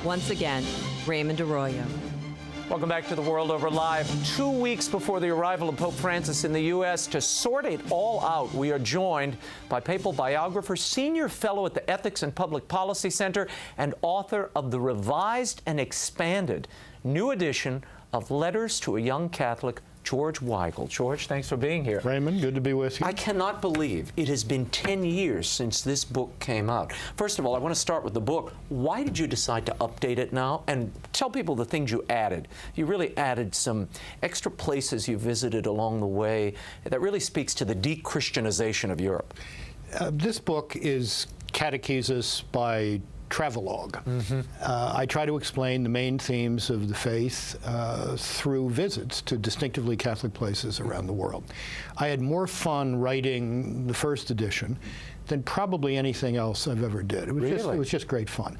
Once again, Raymond Arroyo. Welcome back to The World Over Live. 2 weeks before the arrival of Pope Francis in the U.S., to sort it all out, we are joined by papal biographer, senior fellow at the Ethics and Public Policy Center, and author of the revised and expanded new edition of Letters to a Young Catholic, George Weigel. George, thanks for being here. Raymond, good to be with you. I cannot believe it has been 10 years since this book came out. First of all, I want to start with the book. Why did you decide to update it now? And tell people the things you added. You really added some extra places you visited along the way that really speaks to the de-Christianization of Europe. This book is catechesis by travelogue. I try to explain the main themes of the faith through visits to distinctively Catholic places around the world. I had more fun writing the first edition than probably anything else I've ever did. It was just great fun.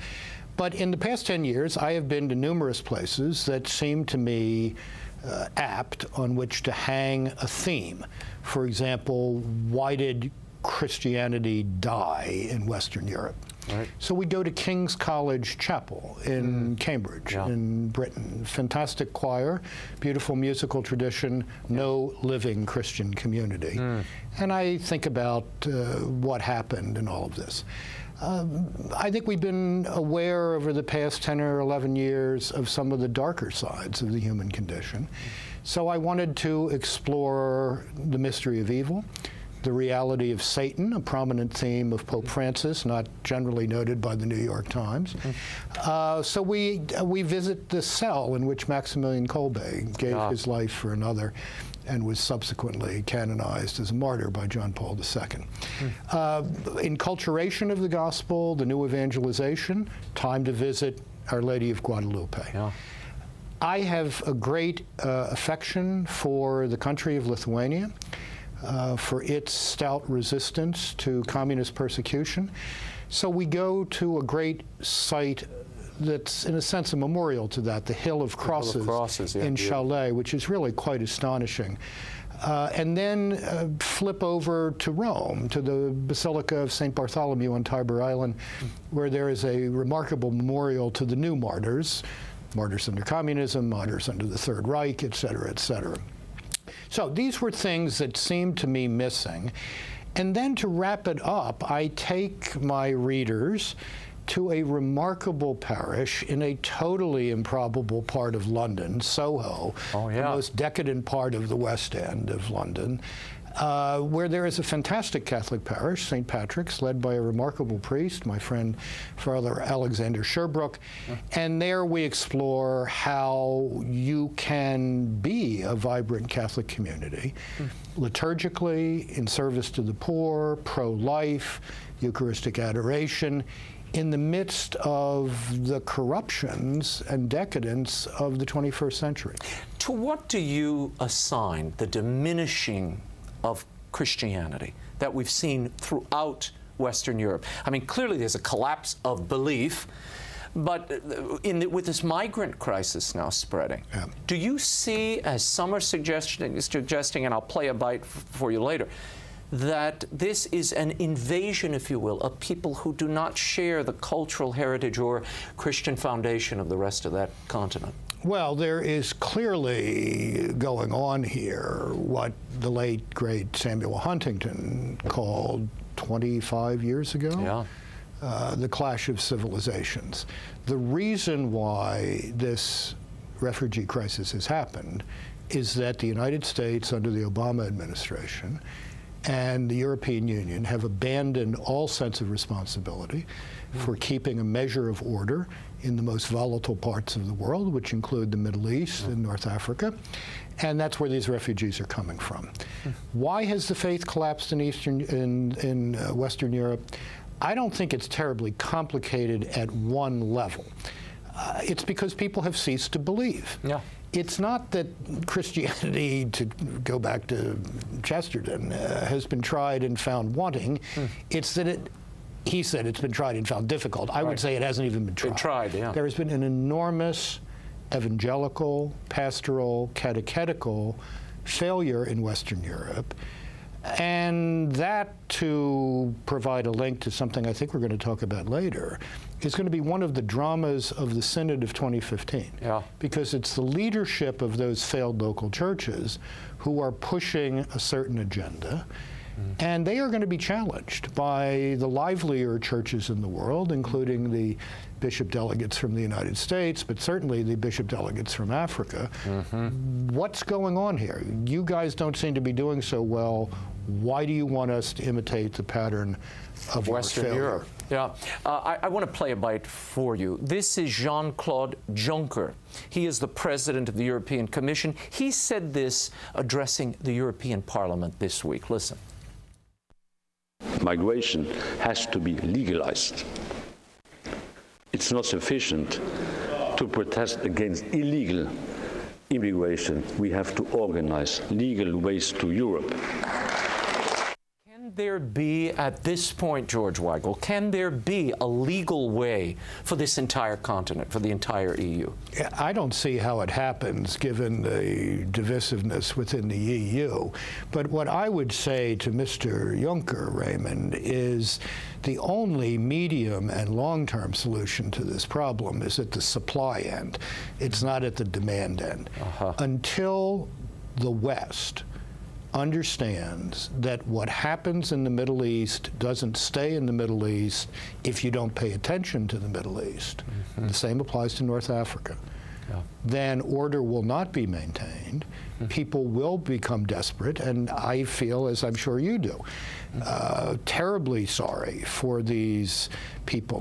But in the past 10 years, I have been to numerous places that seem to me apt on which to hang a theme. For example, why did Christianity die in Western Europe? Right. So we go to King's College Chapel in Cambridge, in Britain. Fantastic choir, beautiful musical tradition, no living Christian community. And I think about what happened in all of this. I think we've been aware over the past 10 or 11 years of some of the darker sides of the human condition. So I wanted to explore the mystery of evil, the reality of Satan, a prominent theme of Pope Francis, not generally noted by the New York Times. So we visit the cell in which Maximilian Kolbe gave his life for another and was subsequently canonized as a martyr by John Paul II. Enculturation of the gospel, the new evangelization, time to visit Our Lady of Guadalupe. I have a great affection for the country of Lithuania, for its stout resistance to communist persecution. So we go to a great site that's, in a sense, a memorial to that, the Hill of Crosses, in Chalais, which is really quite astonishing. And then flip over to Rome, to the Basilica of St. Bartholomew on Tiber Island, where there is a remarkable memorial to the new martyrs under communism, martyrs under the Third Reich, et cetera, et cetera. So these were things that seemed to me missing. And then to wrap it up, I take my readers to a remarkable parish in a totally improbable part of London, Soho, the most decadent part of the West End of London, where there is a fantastic Catholic parish, St. Patrick's, led by a remarkable priest, my friend Father Alexander Sherbrooke. And there we explore how you can be a vibrant Catholic community, liturgically, in service to the poor, pro-life, Eucharistic adoration, in the midst of the corruptions and decadence of the 21st century. To what do you assign the diminishing of Christianity that we've seen throughout Western Europe? I mean, clearly there's a collapse of belief, but with this migrant crisis now spreading, do you see, as some are suggesting, and I'll play a bite for you later, that this is an invasion, if you will, of people who do not share the cultural heritage or Christian foundation of the rest of that continent? Well, there is clearly going on here what the late, great Samuel Huntington called 25 years ago, the clash of civilizations. The reason why this refugee crisis has happened is that the United States, under the Obama administration, and the European Union have abandoned all sense of responsibility for keeping a measure of order in the most volatile parts of the world, which include the Middle East and North Africa. And that's where these refugees are coming from. Why has the faith collapsed in Western Europe? I don't think it's terribly complicated at one level. It's because people have ceased to believe. It's not that Christianity, to go back to Chesterton, has been tried and found wanting. It's that he said it's been tried and found difficult. I would say it hasn't even been tried. There has been an enormous evangelical, pastoral, catechetical failure in Western Europe And that, to provide a link to something I think we're going to talk about later, is going to be one of the dramas of the Synod of 2015. Yeah. Because it's the leadership of those failed local churches who are pushing a certain agenda. And they are going to be challenged by the livelier churches in the world, including the bishop delegates from the United States, but certainly the bishop delegates from Africa. What's going on here? You guys don't seem to be doing so well. Why do you want us to imitate the pattern of Western Europe? Yeah, I want to play a bite for you. This is Jean-Claude Juncker. He is the president of the European Commission. He said this addressing the European Parliament this week. Listen. Migration has to be legalized. It's not sufficient to protest against illegal immigration. We have to organize legal ways to Europe. Can there be, at this point, George Weigel, can there be a legal way for this entire continent, for the entire EU? I don't see how it happens, given the divisiveness within the EU. But what I would say to Mr. Juncker, Raymond, is the only medium and long-term solution to this problem is at the supply end. It's not at the demand end. Until the West understands that what happens in the Middle East doesn't stay in the Middle East if you don't pay attention to the Middle East. The same applies to North Africa. Then order will not be maintained. People will become desperate, and I feel, as I'm sure you do, terribly sorry for these people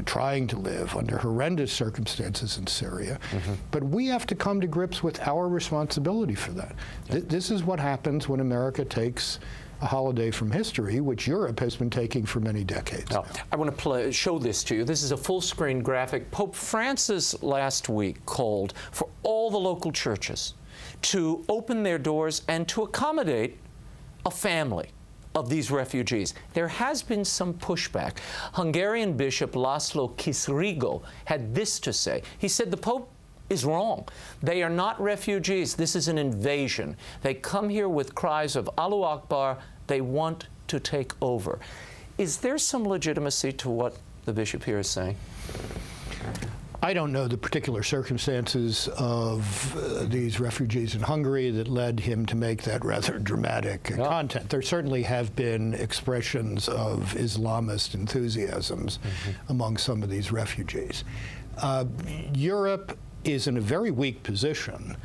trying to live under horrendous circumstances in Syria. But we have to come to grips with our responsibility for that. This is what happens when America takes a holiday from history, which Europe has been taking for many decades now. I want to show this to you. This is a full-screen graphic. Pope Francis last week called for all the local churches to open their doors and to accommodate a family of these refugees. There has been some pushback. Hungarian Bishop Laszlo Kisrigo had this to say. He said the Pope is wrong. They are not refugees. This is an invasion. They come here with cries of Allahu Akbar. They want to take over. Is there some legitimacy to what the bishop here is saying? I don't know the particular circumstances of these refugees in Hungary that led him to make that rather dramatic content. There certainly have been expressions of Islamist enthusiasms among some of these refugees. Europe is in a very weak position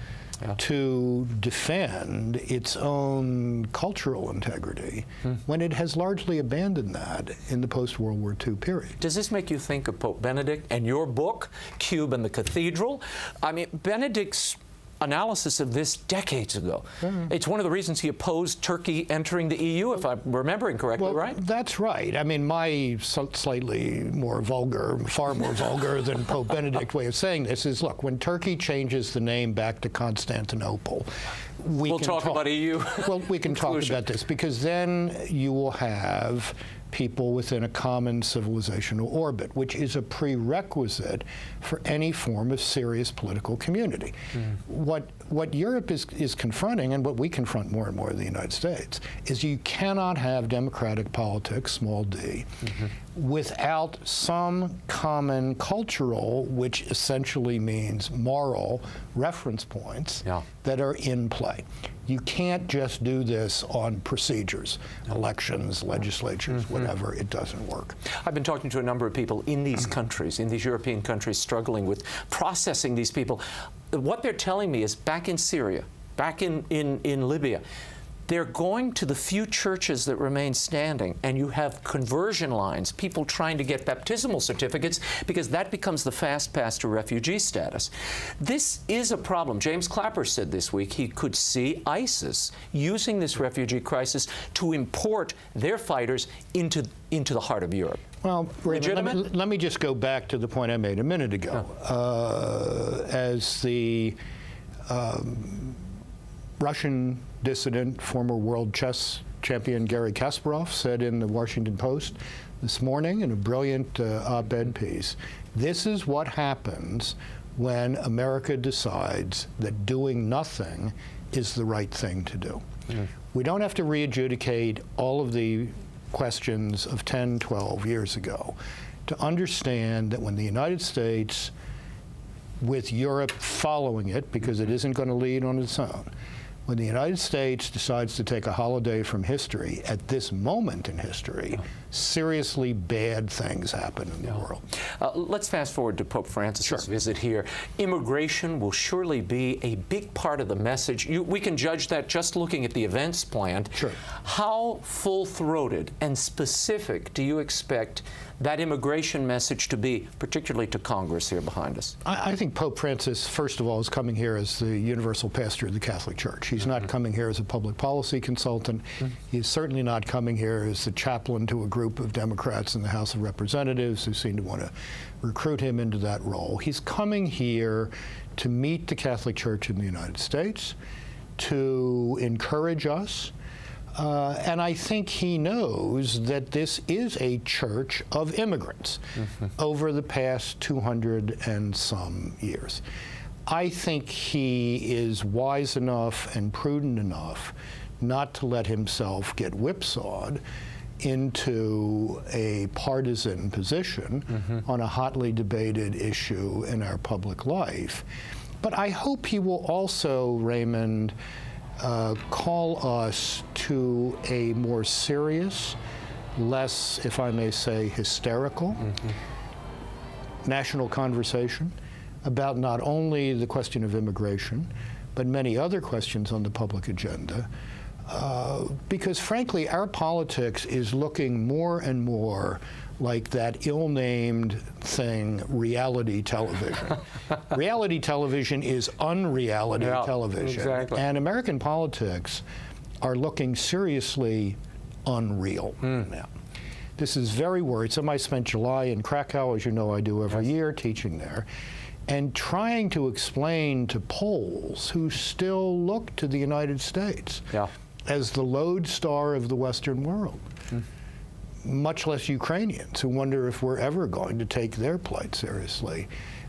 to defend its own cultural integrity when it has largely abandoned that in the post-World War II period. Does this make you think of Pope Benedict and your book, Cube and the Cathedral? I mean, Benedict's analysis of this decades ago. It's one of the reasons he opposed Turkey entering the EU, if I'm remembering correctly, right? That's right. I mean, my slightly more vulgar, far more vulgar than Pope Benedict way of saying this is, look, when Turkey changes the name back to Constantinople, we'll talk about EU. Well, we can talk about this, because then you will have people within a common civilizational orbit, which is a prerequisite for any form of serious political community. What Europe is confronting, and what we confront more and more in the United States, is you cannot have democratic politics, small d, without some common cultural, which essentially means moral, reference points that are in play. You can't just do this on procedures, elections, legislatures, whatever. It doesn't work. I've been talking to a number of people in these countries, in these European countries, struggling with processing these people. What they're telling me is back in Syria, back in Libya, they're going to the few churches that remain standing, and you have conversion lines, people trying to get baptismal certificates, because that becomes the fast pass to refugee status. This is a problem. James Clapper said this week he could see ISIS using this refugee crisis to import their fighters into the heart of Europe. Well, Raymond, let me just go back to the point I made a minute ago. As the Russian dissident, former world chess champion Garry Kasparov said in the Washington Post this morning in a brilliant op-ed piece, this is what happens when America decides that doing nothing is the right thing to do. We don't have to re-adjudicate all of the questions of 10, 12 years ago to understand that when the United States, with Europe following it, because it isn't going to lead on its own, when the United States decides to take a holiday from history, at this moment in history, seriously bad things happen in the world. Let's fast forward to Pope Francis's visit here. Immigration will surely be a big part of the message. We can judge that just looking at the events planned. Sure. How full-throated and specific do you expect that immigration message to be, particularly to Congress here behind us? I think Pope Francis, first of all, is coming here as the universal pastor of the Catholic Church. He's not coming here as a public policy consultant. He's certainly not coming here as the chaplain to a group of Democrats in the House of Representatives who seem to want to recruit him into that role. He's coming here to meet the Catholic Church in the United States, to encourage us, and I think he knows that this is a church of immigrants over the past 200 and some years. I think he is wise enough and prudent enough not to let himself get whipsawed into a partisan position on a hotly debated issue in our public life. But I hope he will also, Raymond, call us to a more serious, less, if I may say, hysterical national conversation about not only the question of immigration, but many other questions on the public agenda. Because frankly, our politics is looking more and more like that ill-named thing, reality television. Reality television is unreality television. Exactly. And American politics are looking seriously unreal now. This is very worrisome. I spent July in Krakow, as you know I do every year, teaching there, and trying to explain to Poles who still look to the United States as the lodestar of the Western world, much less Ukrainians who wonder if we're ever going to take their plight seriously,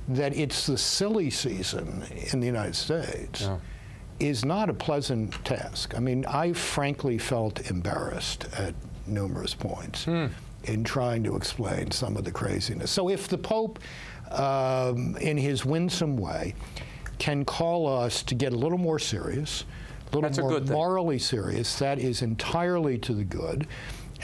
that it's the silly season in the United States is not a pleasant task. I mean, I frankly felt embarrassed at numerous points in trying to explain some of the craziness. So if the Pope, in his winsome way, can call us to get a little more serious, a little more morally serious, that is entirely to the good.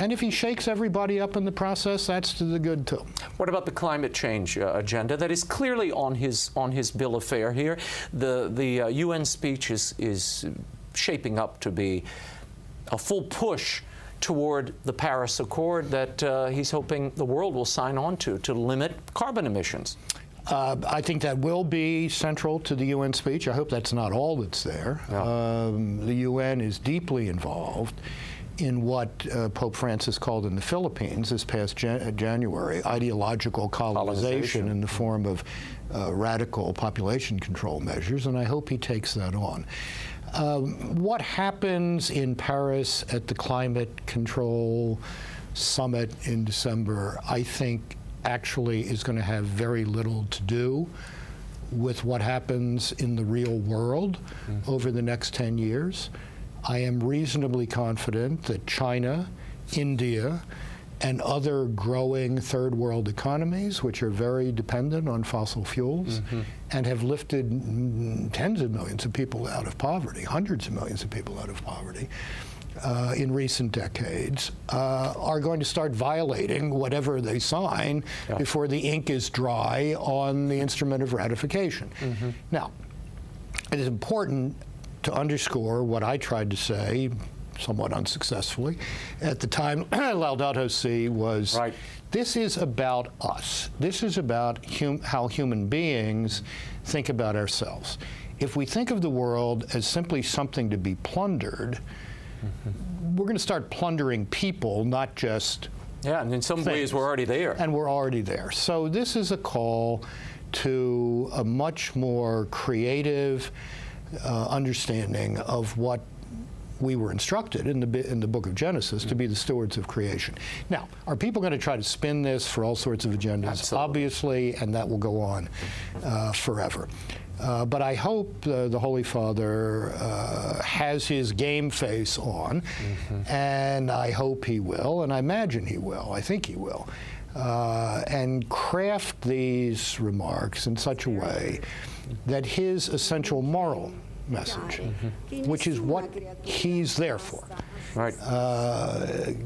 And if he shakes everybody up in the process, that's to the good too. What about the climate change agenda that is clearly on his bill of fare here? The UN speech is shaping up to be a full push toward the Paris Accord that he's hoping the world will sign on to limit carbon emissions. I think that will be central to the UN speech. I hope that's not all that's there. The UN is deeply involved in what Pope Francis called in the Philippines this past January, ideological colonization in the form of radical population control measures, and I hope he takes that on. What happens in Paris at the climate control summit in December, I think actually is going to have very little to do with what happens in the real world over the next 10 years. I am reasonably confident that China, India, and other growing third world economies, which are very dependent on fossil fuels and have lifted tens of millions of people out of poverty, hundreds of millions of people out of poverty in recent decades, are going to start violating whatever they sign before the ink is dry on the instrument of ratification. Now, it is important to underscore what I tried to say, somewhat unsuccessfully, at the time Laudato Si was, this is about us. This is about how human beings think about ourselves. If we think of the world as simply something to be plundered, we're going to start plundering people, not just and in some ways we're already there. And we're already there. So this is a call to a much more creative understanding of what we were instructed in the book of Genesis to be the stewards of creation. Now, are people going to try to spin this for all sorts of agendas? Absolutely. Obviously, and that will go on forever. But I hope the Holy Father has his game face on, and I hope he will, and I imagine he will, I think he will, and craft these remarks in such a way that his essential moral message, which is what he's there for, right,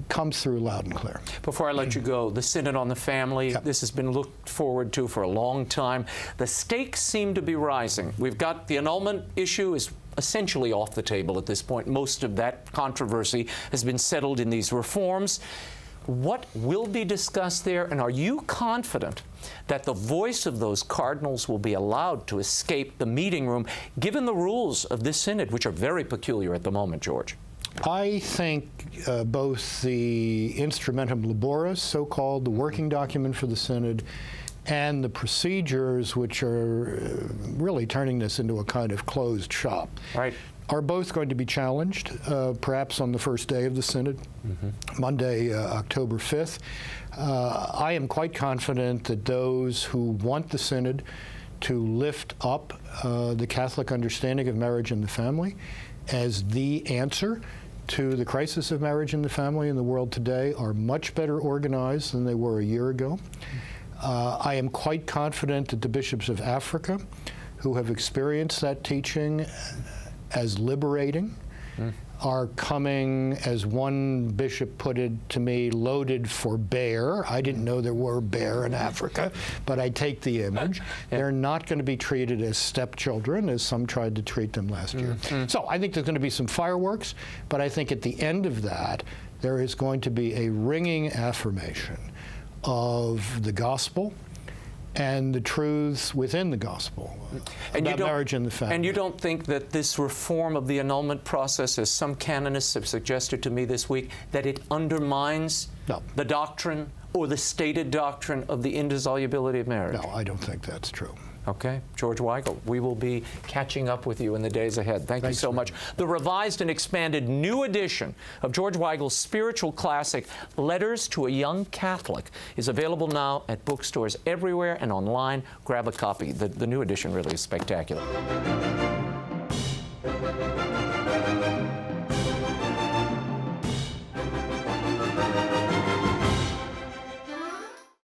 comes through loud and clear. Before I let you go, the Synod on the Family, Yep. this has been looked forward to for a long time. The stakes seem to be rising. We've got the annulment issue is essentially off the table at this point. Most of that controversy has been settled in these reforms. What will be discussed there, and are you confident that the voice of those cardinals will be allowed to escape the meeting room, given the rules of this synod, which are very peculiar at the moment, George? I think both the Instrumentum Laboris, so-called, the working document for the synod, and the procedures, which are really turning this into a kind of closed shop, Right. are both going to be challenged, perhaps on the first day of the synod, Monday, October 5th. I am quite confident that those who want the synod to lift up the Catholic understanding of marriage and the family as the answer to the crisis of marriage and the family in the world today are much better organized than they were a year ago. I am quite confident that the bishops of Africa, who have experienced that teaching as liberating, are coming, as one bishop put it to me, loaded for bear. I didn't know there were bear in Africa, but I take the image. They're not going to be treated as stepchildren, as some tried to treat them last year. So I think there's going to be some fireworks, but I think at the end of that, there is going to be a ringing affirmation of the gospel and the truths within the gospel about marriage and the family. And you don't think that this reform of the annulment process, as some canonists have suggested to me this week, that it undermines the doctrine or the stated doctrine of the indissolubility of marriage? No, I don't think that's true. Okay. George Weigel, we will be catching up with you in the days ahead. Thanks you so much. The revised and expanded new edition of George Weigel's spiritual classic, Letters to a Young Catholic, is available now at bookstores everywhere and online. Grab a copy. The new edition really is spectacular.